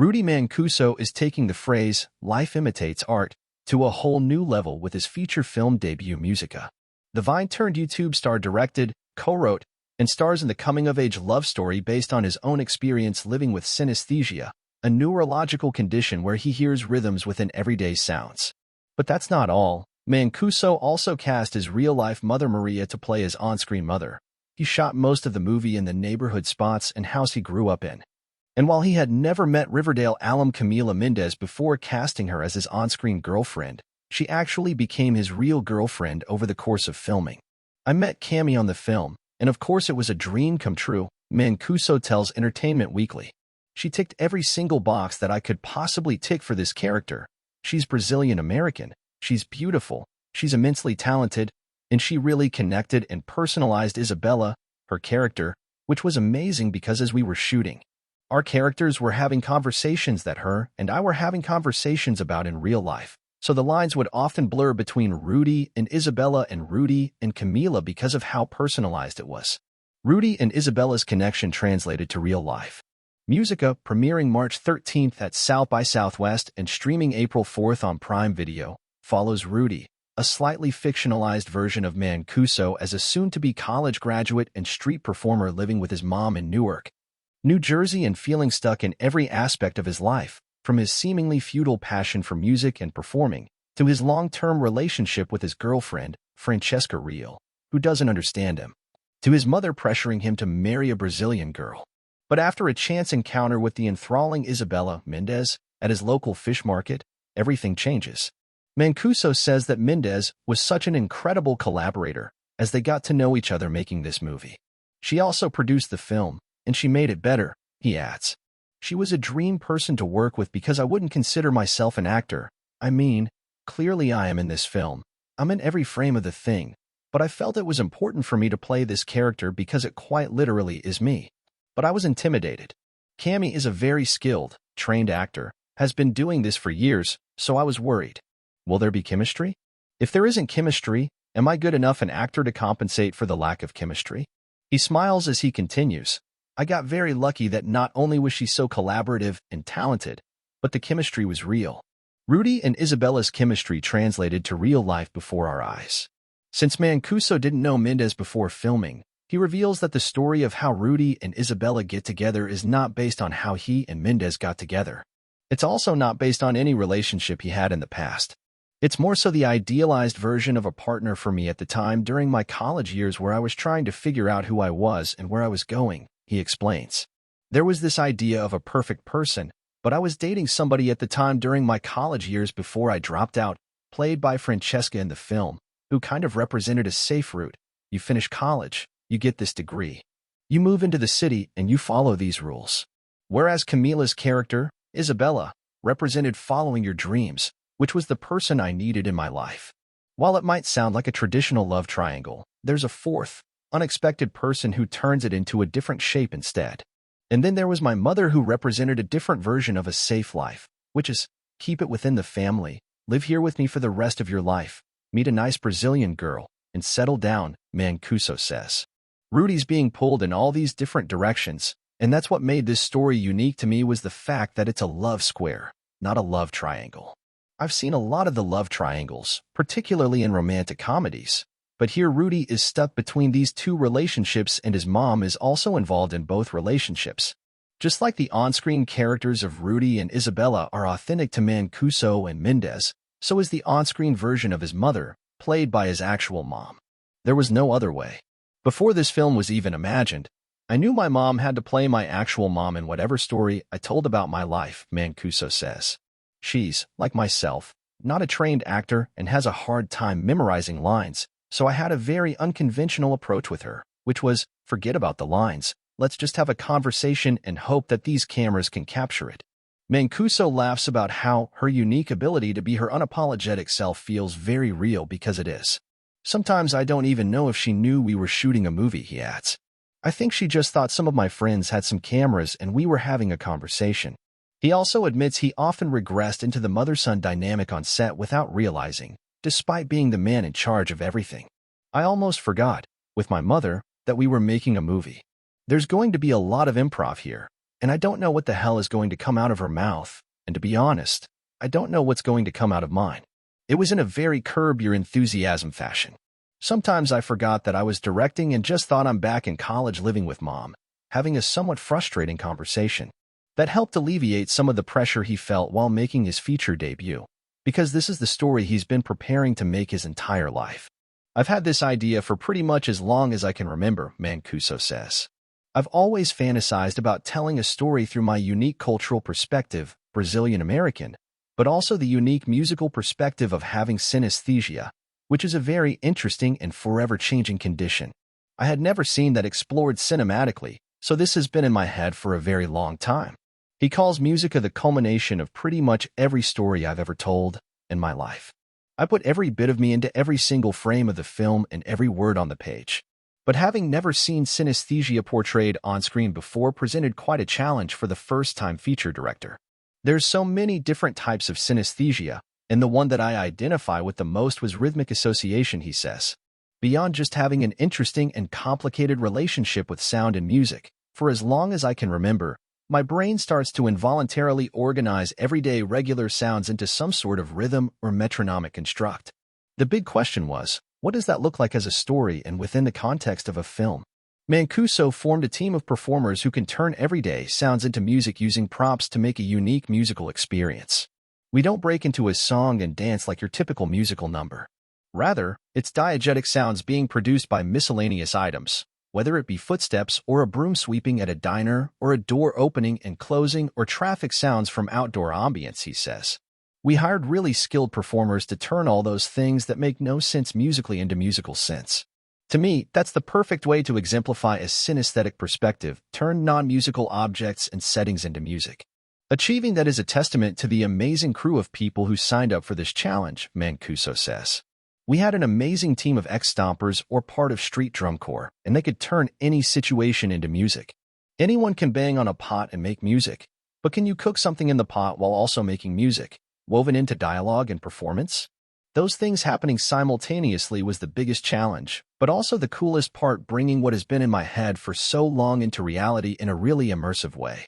Rudy Mancuso is taking the phrase, "life imitates art," to a whole new level with his feature film debut Música. The Vine-turned-YouTube star directed, co-wrote, and stars in the coming-of-age love story based on his own experience living with synesthesia, a neurological condition where he hears rhythms within everyday sounds. But that's not all. Mancuso also cast his real-life mother Maria to play his on-screen mother. He shot most of the movie in the neighborhood spots and house he grew up in. And while he had never met Riverdale alum Camila Mendes before casting her as his on-screen girlfriend, she actually became his real girlfriend over the course of filming. "I met Cami on the film, and of course it was a dream come true," Mancuso tells Entertainment Weekly. "She ticked every single box that I could possibly tick for this character. She's Brazilian-American, she's beautiful, she's immensely talented, and she really connected and personalized Isabella, her character, which was amazing because as we were shooting, our characters were having conversations that her and I were having conversations about in real life, so the lines would often blur between Rudy and Isabella and Rudy and Camila because of how personalized it was." Rudy and Isabella's connection translated to real life. Música, premiering March 13th at South by Southwest and streaming April 4th on Prime Video, follows Rudy, a slightly fictionalized version of Mancuso as a soon-to-be college graduate and street performer living with his mom in Newark, New Jersey and feeling stuck in every aspect of his life, from his seemingly futile passion for music and performing, to his long-term relationship with his girlfriend, Francesca Real, who doesn't understand him, to his mother pressuring him to marry a Brazilian girl. But after a chance encounter with the enthralling Isabella Mendes at his local fish market, everything changes. Mancuso says that Mendes was such an incredible collaborator as they got to know each other making this movie. "She also produced the film, and she made it better," he adds. "She was a dream person to work with because I wouldn't consider myself an actor. I mean, clearly I am in this film. I'm in every frame of the thing, but I felt it was important for me to play this character because it quite literally is me. But I was intimidated. Cami is a very skilled, trained actor, has been doing this for years, so I was worried. Will there be chemistry? If there isn't chemistry, am I good enough an actor to compensate for the lack of chemistry?" He smiles as he continues. "I got very lucky that not only was she so collaborative and talented, but the chemistry was real." Rudy and Isabella's chemistry translated to real life before our eyes. Since Mancuso didn't know Mendes before filming, he reveals that the story of how Rudy and Isabella get together is not based on how he and Mendes got together. It's also not based on any relationship he had in the past. "It's more so the idealized version of a partner for me at the time during my college years where I was trying to figure out who I was and where I was going," he explains. "There was this idea of a perfect person, but I was dating somebody at the time during my college years before I dropped out, played by Francesca in the film, who kind of represented a safe route. You finish college, you get this degree. You move into the city and you follow these rules. Whereas Camila's character, Isabella, represented following your dreams, which was the person I needed in my life. While it might sound like a traditional love triangle, there's a fourth, unexpected person who turns it into a different shape instead. And then there was my mother who represented a different version of a safe life, which is, keep it within the family, live here with me for the rest of your life, meet a nice Brazilian girl, and settle down," Mancuso says. Rudy's being pulled in all these different directions, and that's what made this story unique to me was the fact that it's a love square, not a love triangle. I've seen a lot of the love triangles, particularly in romantic comedies, but here Rudy is stuck between these two relationships and his mom is also involved in both relationships. Just like the on-screen characters of Rudy and Isabella are authentic to Mancuso and Mendes, so is the on-screen version of his mother, played by his actual mom. There was no other way. Before this film was even imagined, I knew my mom had to play my actual mom in whatever story I told about my life, Mancuso says. She's, like myself, not a trained actor and has a hard time memorizing lines, so I had a very unconventional approach with her, which was, forget about the lines, let's just have a conversation and hope that these cameras can capture it. Mancuso laughs about how her unique ability to be her unapologetic self feels very real because it is. Sometimes I don't even know if she knew we were shooting a movie, he adds. I think she just thought some of my friends had some cameras and we were having a conversation. He also admits he often regressed into the mother-son dynamic on set without realizing, despite being the man in charge of everything. I almost forgot, with my mother, that we were making a movie. There's going to be a lot of improv here. and I don't know what the hell is going to come out of her mouth, and to be honest, I don't know what's going to come out of mine. It was in a very curb your enthusiasm fashion. Sometimes I forgot that I was directing and just thought I'm back in college living with mom, having a somewhat frustrating conversation. That helped alleviate some of the pressure he felt while making his feature debut, because this is the story he's been preparing to make his entire life. I've had this idea for pretty much as long as I can remember, Mancuso says. I've always fantasized about telling a story through my unique cultural perspective, Brazilian-American, but also the unique musical perspective of having synesthesia, which is a very interesting and forever-changing condition. I had never seen that explored cinematically, so this has been in my head for a very long time. He calls Música the culmination of pretty much every story I've ever told in my life. I put every bit of me into every single frame of the film and every word on the page. But having never seen synesthesia portrayed on screen before presented quite a challenge for the first-time feature director. There's so many different types of synesthesia, and the one that I identify with the most was rhythmic association, he says. Beyond just having an interesting and complicated relationship with sound and music, for as long as I can remember, my brain starts to involuntarily organize everyday regular sounds into some sort of rhythm or metronomic construct. The big question was, what does that look like as a story and within the context of a film? Mancuso formed a team of performers who can turn everyday sounds into music using props to make a unique musical experience. We don't break into a song and dance like your typical musical number. Rather, it's diegetic sounds being produced by miscellaneous items, whether it be footsteps or a broom sweeping at a diner or a door opening and closing or traffic sounds from outdoor ambience, he says. We hired really skilled performers to turn all those things that make no sense musically into musical sense. To me, that's the perfect way to exemplify a synesthetic perspective, turn non-musical objects and settings into music. Achieving that is a testament to the amazing crew of people who signed up for this challenge, Mancuso says. We had an amazing team of ex-stompers or part of street drum corps, and they could turn any situation into music. Anyone can bang on a pot and make music, but can you cook something in the pot while also making music, woven into dialogue and performance? Those things happening simultaneously was the biggest challenge, but also the coolest part, bringing what has been in my head for so long into reality in a really immersive way.